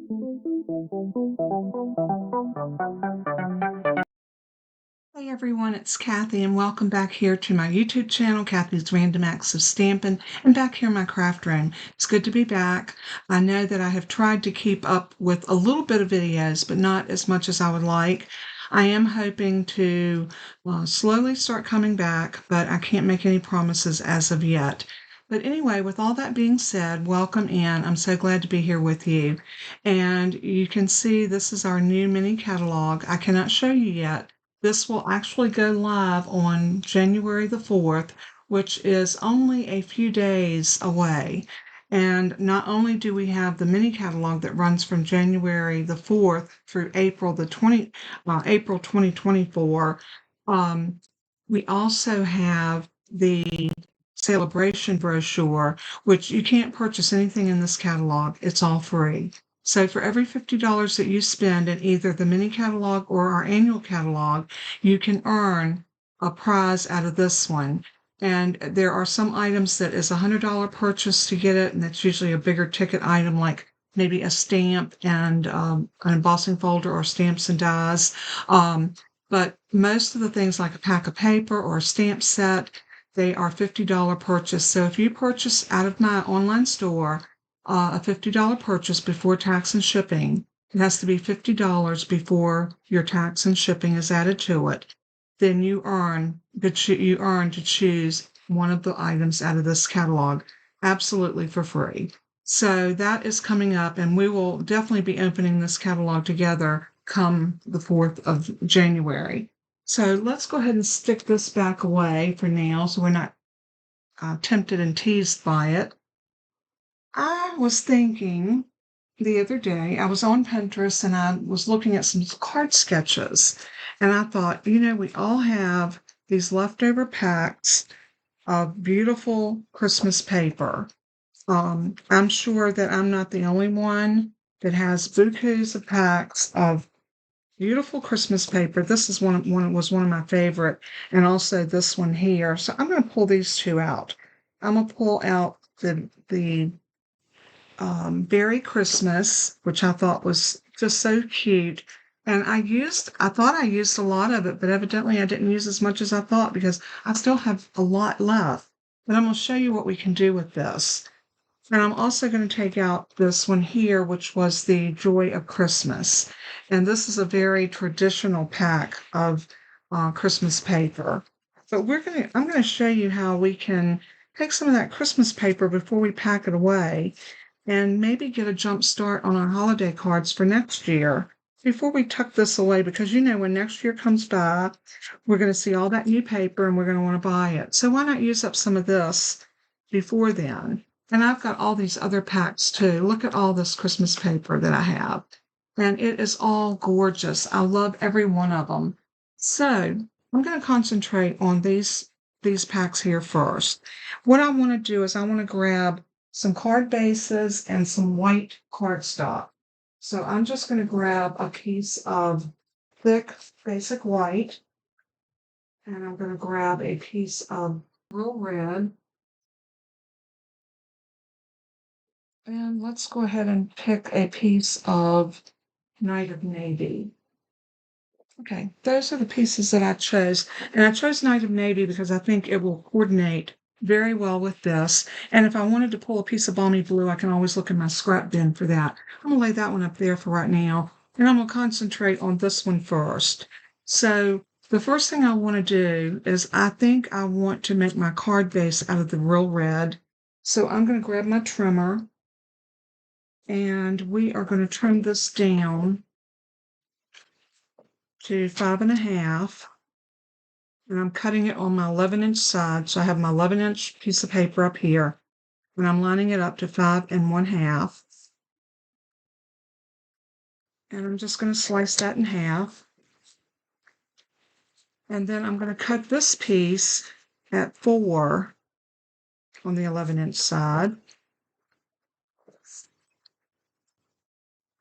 Hey everyone, it's Kathy and welcome back here to my YouTube channel, Kathy's Random Acts of Stampin', and back here in my craft room. It's good to be back. I know that I have tried to keep up with a little bit of videos, but not as much as I would like. I am hoping to slowly start coming back, but I can't make any promises as of yet. But anyway, with all that being said, welcome in. I'm so glad to be here with you. And you can see this is our new mini catalog. I cannot show you yet. This will actually go live on January the 4th, which is only a few days away. And not only do we have the mini catalog that runs from January the 4th through April 2024, we also have the celebration brochure, which you can't purchase anything in this catalog. It's all free. So for every $50 that you spend in either the mini catalog or our annual catalog, you can earn a prize out of this one. And there are some items that is a $100 purchase to get it, and that's usually a bigger ticket item like maybe a stamp and an embossing folder or stamps and dies. But most of the things like a pack of paper or a stamp set, they are $50 purchase. So if you purchase out of my online store a $50 purchase before tax and shipping, it has to be $50 before your tax and shipping is added to it, then you earn to choose one of the items out of this catalog absolutely for free. So that is coming up, and we will definitely be opening this catalog together come the 4th of January. So let's go ahead and stick this back away for now so we're not tempted and teased by it. I was thinking the other day, I was on Pinterest and I was looking at some card sketches, and I thought, we all have these leftover packs of beautiful Christmas paper. I'm sure that I'm not the only one that has bouquets of packs of beautiful Christmas paper. This is was one of my favorite, and also this one here. So I'm going to pull these two out. I'm going to pull out the Berry Christmas, which I thought was just so cute. And I thought I used a lot of it, but evidently I didn't use as much as I thought because I still have a lot left. But I'm going to show you what we can do with this. And I'm also going to take out this one here, which was the Joy of Christmas. And this is a very traditional pack of Christmas paper. But I'm going to show you how we can take some of that Christmas paper before we pack it away and maybe get a jump start on our holiday cards for next year before we tuck this away, because when next year comes by, we're going to see all that new paper and we're going to want to buy it. So why not use up some of this before then? And I've got all these other packs too. Look at all this Christmas paper that I have. And it is all gorgeous. I love every one of them. So I'm going to concentrate on these packs here first. What I want to do is I want to grab some card bases and some white cardstock. So I'm just going to grab a piece of thick basic white, and I'm going to grab a piece of real red. And let's go ahead and pick a piece of Night of Navy. Okay, those are the pieces that I chose. And I chose Night of Navy because I think it will coordinate very well with this. And if I wanted to pull a piece of balmy blue, I can always look in my scrap bin for that. I'm going to lay that one up there for right now. And I'm going to concentrate on this one first. So the first thing I want to do is I think I want to make my card base out of the real red. So I'm going to grab my trimmer. And we are going to trim this down to 5.5. And I'm cutting it on my 11-inch side. So I have my 11-inch piece of paper up here, and I'm lining it up to 5.5. And I'm just going to slice that in half. And then I'm going to cut this piece at 4 on the 11-inch side.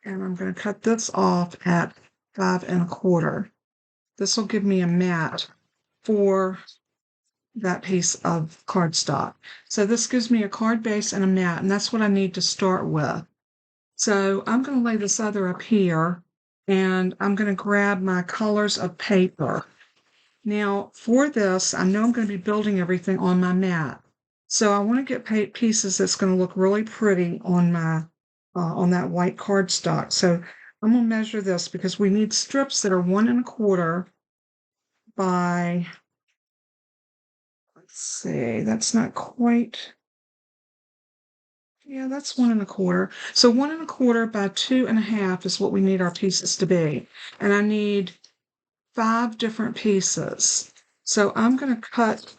And I'm going to cut this off at 5.25. This will give me a mat for that piece of cardstock. So this gives me a card base and a mat, and that's what I need to start with. So I'm going to lay this other up here, and I'm going to grab my colors of paper. Now, for this, I know I'm going to be building everything on my mat. So I want to get pieces that's going to look really pretty on my on that white cardstock. So I'm going to measure this because we need strips that are 1 1/4 by, let's see, that's not quite, yeah, that's 1 1/4. So 1 1/4 by 2 1/2 is what we need our pieces to be. And I need 5 different pieces. So I'm going to cut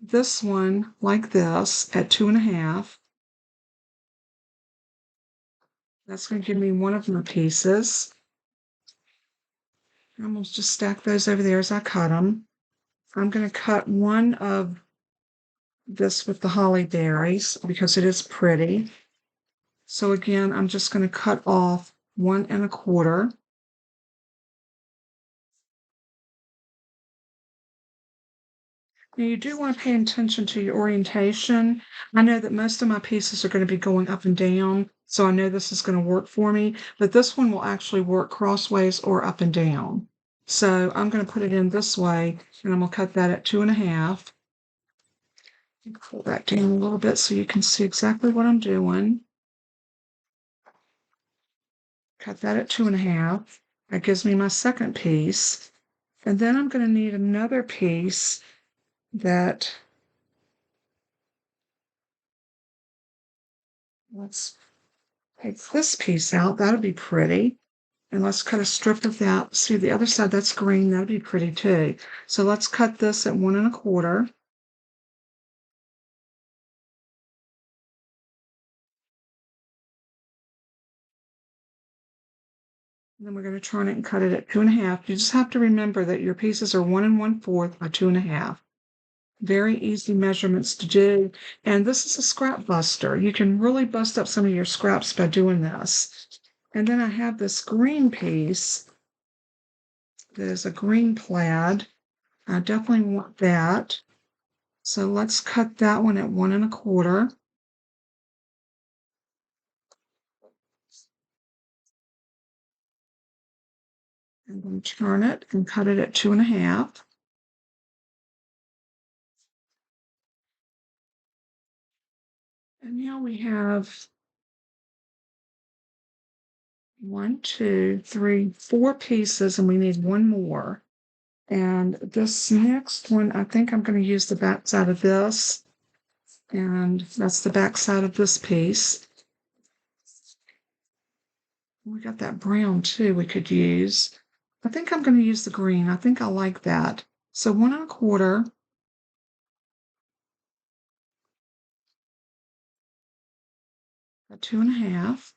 this one like this at 2 1/2. That's going to give me one of my pieces. I'm going to just stack those over there as I cut them. I'm going to cut one of this with the holly berries because it is pretty. So again, I'm just going to cut off 1 1/4. Now you do want to pay attention to your orientation. I know that most of my pieces are going to be going up and down, so I know this is going to work for me, but this one will actually work crossways or up and down. So I'm going to put it in this way, and I'm going to cut that at 2 1/2. Pull that down a little bit so you can see exactly what I'm doing. Cut that at 2 1/2. That gives me my second piece. And then I'm going to need another piece that, let's take this piece out. That'll be pretty. And let's cut a strip of that. See the other side, that's green. That'd be pretty too. So let's cut this at 1 1/4. And then we're going to turn it and cut it at 2 1/2. You just have to remember that your pieces are 1 1/4 by 2 1/2. Very easy measurements to do. And this is a scrap buster. You can really bust up some of your scraps by doing this. And then I have this green piece. There's a green plaid. I definitely want that. So let's cut that one at 1 1/4. And then turn it and cut it at 2 1/2. And now we have 1, 2, 3, 4 pieces, and we need one more. And this next one, I think I'm going to use the back side of this. And that's the back side of this piece. We got that brown too we could use. I think I'm going to use the green. I think I like that. So 1 1/4. A 2 1/2.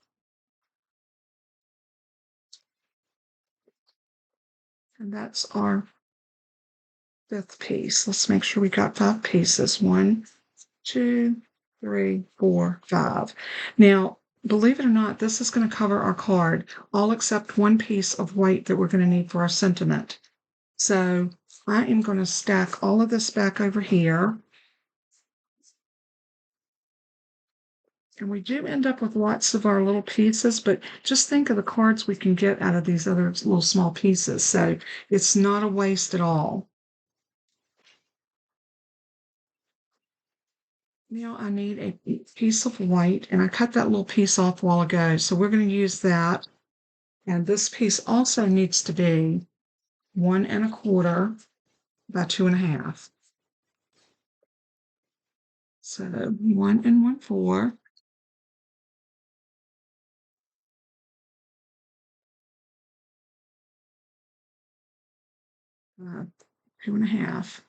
And that's our fifth piece. Let's make sure we got 5 pieces. 1, 2, 3, 4, 5. Now, believe it or not, this is going to cover our card, all except one piece of white that we're going to need for our sentiment. So I am going to stack all of this back over here. And we do end up with lots of our little pieces, but just think of the cards we can get out of these other little small pieces. So it's not a waste at all. Now I need a piece of white, and I cut that little piece off a while ago. So we're going to use that. And this piece also needs to be 1 1/4 by 2 1/2. So 1 1/4. 2 1/2.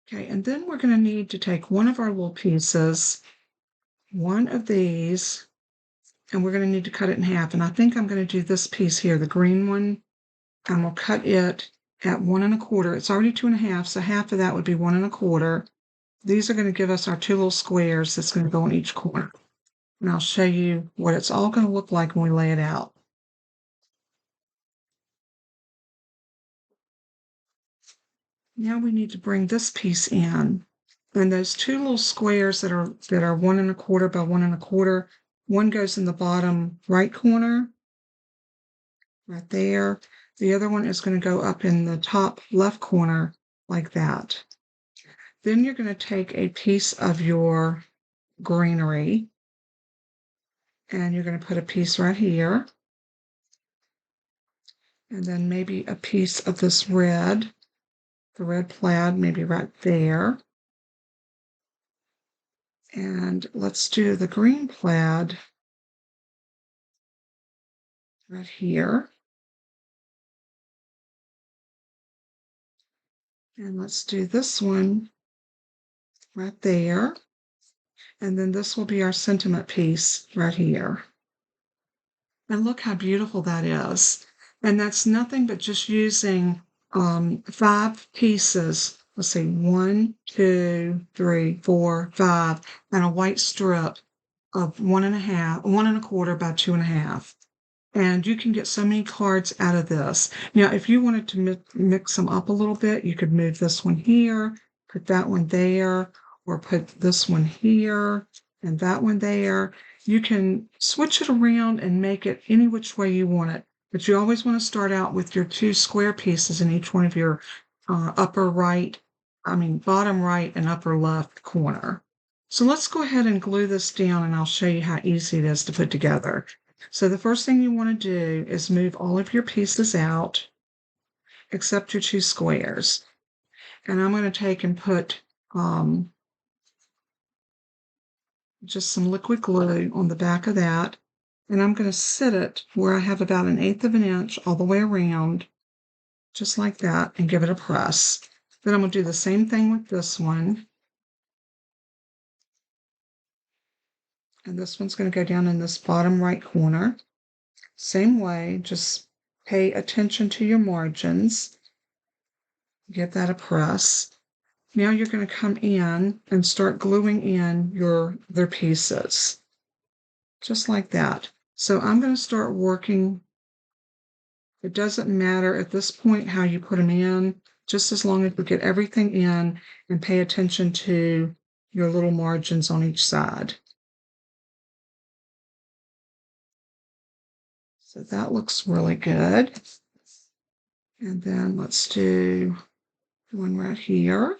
Okay, and then we're going to need to take one of our little pieces, one of these, and we're going to need to cut it in half. And I think I'm going to do this piece here, the green one, and we'll cut it at 1 1/4. It's already 2 1/2, so half of that would be 1 1/4. These are going to give us our 2 little squares that's going to go in each corner. And I'll show you what it's all going to look like when we lay it out. Now we need to bring this piece in. And those two little squares that are 1¼ by 1¼ one goes in the bottom right corner, right there. The other one is going to go up in the top left corner like that. Then you're going to take a piece of your greenery and you're going to put a piece right here. And then maybe a piece of this red, the red plaid, maybe right there. And let's do the green plaid right here. And let's do this one right there. And then this will be our sentiment piece right here. And look how beautiful that is. And that's nothing but just using 5 pieces. Let's see, 1, 2, 3, 4, 5, and a white strip of 1½ by 2½. And you can get so many cards out of this. Now, if you wanted to mix them up a little bit, you could move this one here, put that one there, or put this one here and that one there. You can switch it around and make it any which way you want it. But you always want to start out with your 2 square pieces in each one of your bottom right and upper left corner. So let's go ahead and glue this down and I'll show you how easy it is to put together. So the first thing you want to do is move all of your pieces out except your 2 squares. And I'm going to take and put just some liquid glue on the back of that. And I'm going to sit it where I have about 1/8 of an inch all the way around, just like that, and give it a press. Then I'm going to do the same thing with this one. And this one's going to go down in this bottom right corner. Same way, just pay attention to your margins. Give that a press. Now you're going to come in and start gluing in your other pieces. Just like that. So I'm going to start working. It doesn't matter at this point how you put them in, just as long as you get everything in and pay attention to your little margins on each side. So that looks really good. And then let's do one right here.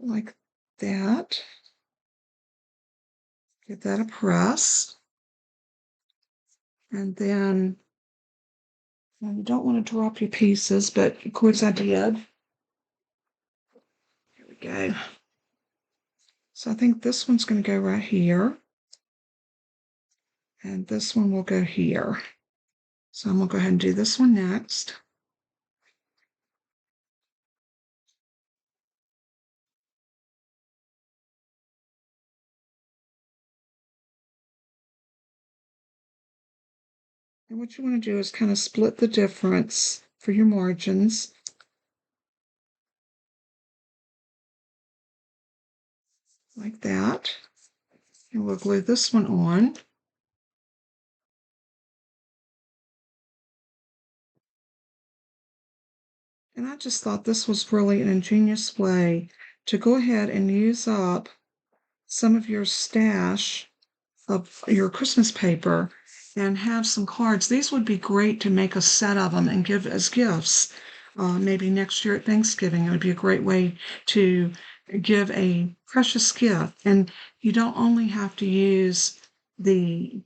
Like that. Give that a press. And then you don't want to drop your pieces, but of course I did. Here we go. So I think this one's going to go right here. And this one will go here. So I'm going to go ahead and do this one next. And what you want to do is kind of split the difference for your margins. Like that. And we'll glue this one on. And I just thought this was really an ingenious way to go ahead and use up some of your stash of your Christmas paper and have some cards. These would be great to make a set of them and give as gifts. Maybe next year at Thanksgiving, it would be a great way to give a precious gift. And you don't only have to use the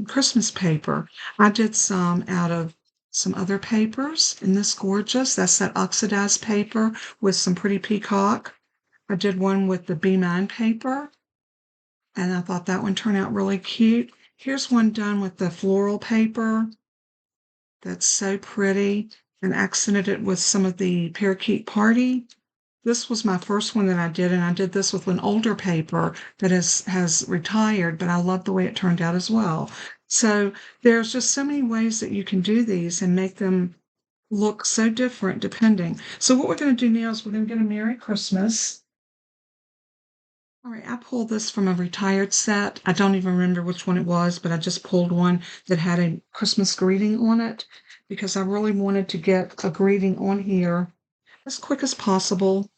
Christmas paper. I did some out of some other papers in this gorgeous. That's that oxidized paper with some pretty peacock. I did one with the Be Mine paper, and I thought that one turned out really cute. Here's one done with the floral paper. That's so pretty, and accented it with some of the parakeet party. This was my first one that I did, and I did this with an older paper that has retired, but I love the way it turned out as well. So there's just so many ways that you can do these and make them look so different depending. So what we're going to do now is we're going to get a Merry Christmas. All right, I pulled this from a retired set. I don't even remember which one it was, but I just pulled one that had a Christmas greeting on it because I really wanted to get a greeting on here as quick as possible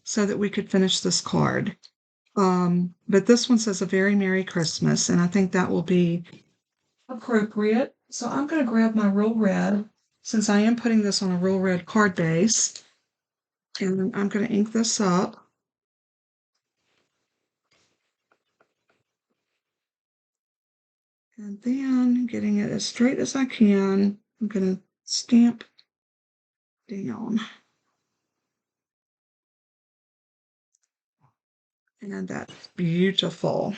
so that we could finish this card. But this one says a very Merry Christmas, and I think that will be appropriate. So I'm going to grab my Real Red, since I am putting this on a Real Red card base, and I'm going to ink this up. And then, getting it as straight as I can, I'm going to stamp down. And that's beautiful.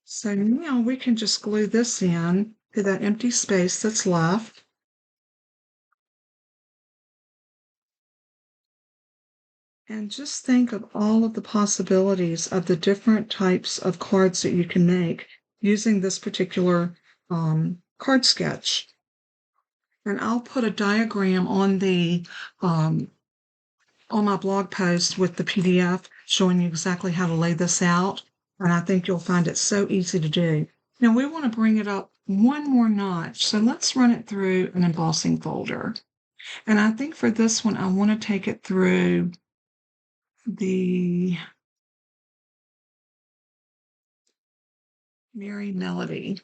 So now we can just glue this in to that empty space that's left. And just think of all of the possibilities of the different types of cards that you can make using this particular card sketch. And I'll put a diagram on the on my blog post with the PDF showing you exactly how to lay this out. And I think you'll find it so easy to do. Now we want to bring it up one more notch. So let's run it through an embossing folder. And I think for this one, I want to take it through the Merry Melody.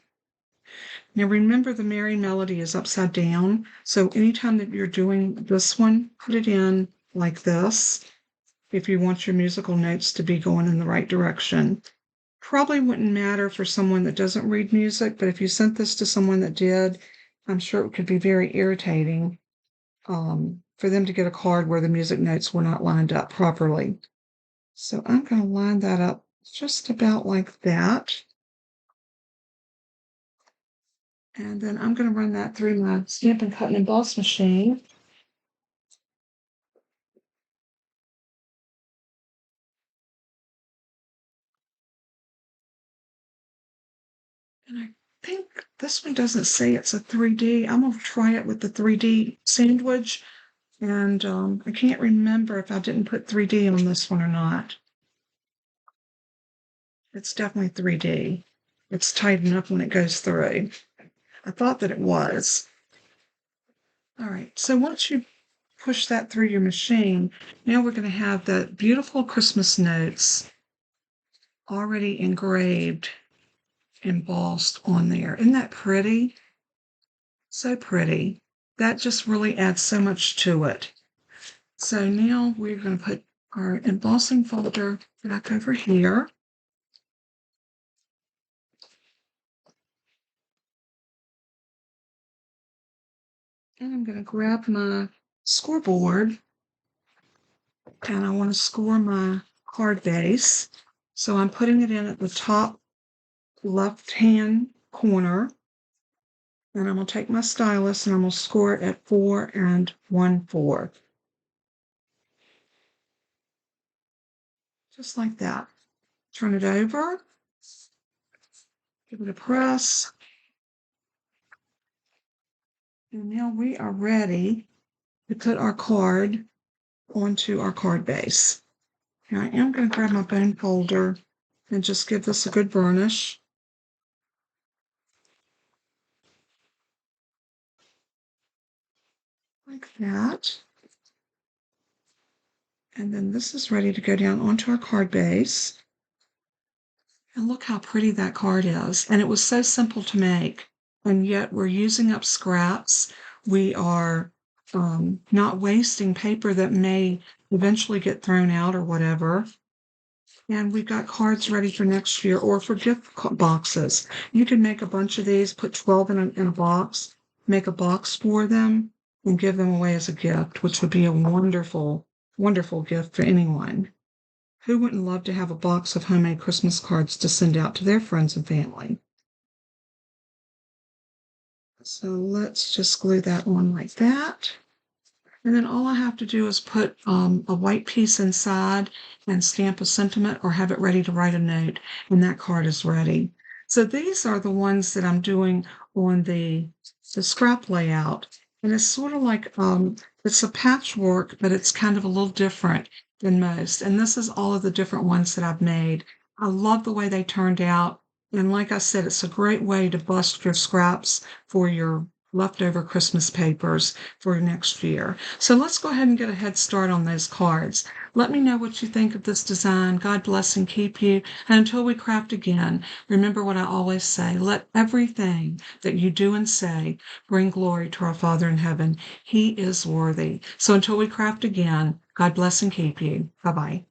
Now remember the Merry Melody is upside down. So anytime that you're doing this one, put it in like this if you want your musical notes to be going in the right direction. Probably wouldn't matter for someone that doesn't read music, but if you sent this to someone that did, I'm sure it could be very irritating for them to get a card where the music notes were not lined up properly. So I'm going to line that up just about like that. And then I'm going to run that through my Stampin' Cut and Emboss machine. And I think this one doesn't say it's a 3D. I'm going to try it with the 3D sandwich. And I can't remember if I didn't put 3D on this one or not. It's definitely 3D. It's tight enough when it goes through. I thought that it was. All right, so once you push that through your machine, now we're going to have the beautiful Christmas notes already engraved, embossed on there. Isn't that pretty? So pretty. That just really adds so much to it. So now we're going to put our embossing folder back over here. And I'm going to grab my scoreboard, and I want to score my card base. So I'm putting it in at the top left-hand corner. And I'm going to take my stylus and I'm going to score it at 4 1/4. Just like that. Turn it over. Give it a press. And now we are ready to put our card onto our card base. Now I am going to grab my bone folder and just give this a good burnish. Like that. And then this is ready to go down onto our card base. And look how pretty that card is. And it was so simple to make. And yet we're using up scraps. We are not wasting paper that may eventually get thrown out or whatever. And we've got cards ready for next year or for gift boxes. You can make a bunch of these, put 12 in a box, make a box for them, and give them away as a gift, which would be a wonderful, wonderful gift for anyone. Who wouldn't love to have a box of homemade Christmas cards to send out to their friends and family? So let's just glue that on like that. And then all I have to do is put a white piece inside and stamp a sentiment or have it ready to write a note, and that card is ready. So these are the ones that I'm doing on the scrap layout. And it's sort of like it's a patchwork, but it's kind of a little different than most. And this is all of the different ones that I've made. I love the way they turned out. And like I said, it's a great way to bust your scraps for your leftover Christmas papers for next year. So let's go ahead and get a head start on those cards. Let me know what you think of this design. God bless and keep you. And until we craft again, remember what I always say, let everything that you do and say bring glory to our Father in heaven. He is worthy. So until we craft again, God bless and keep you. Bye-bye.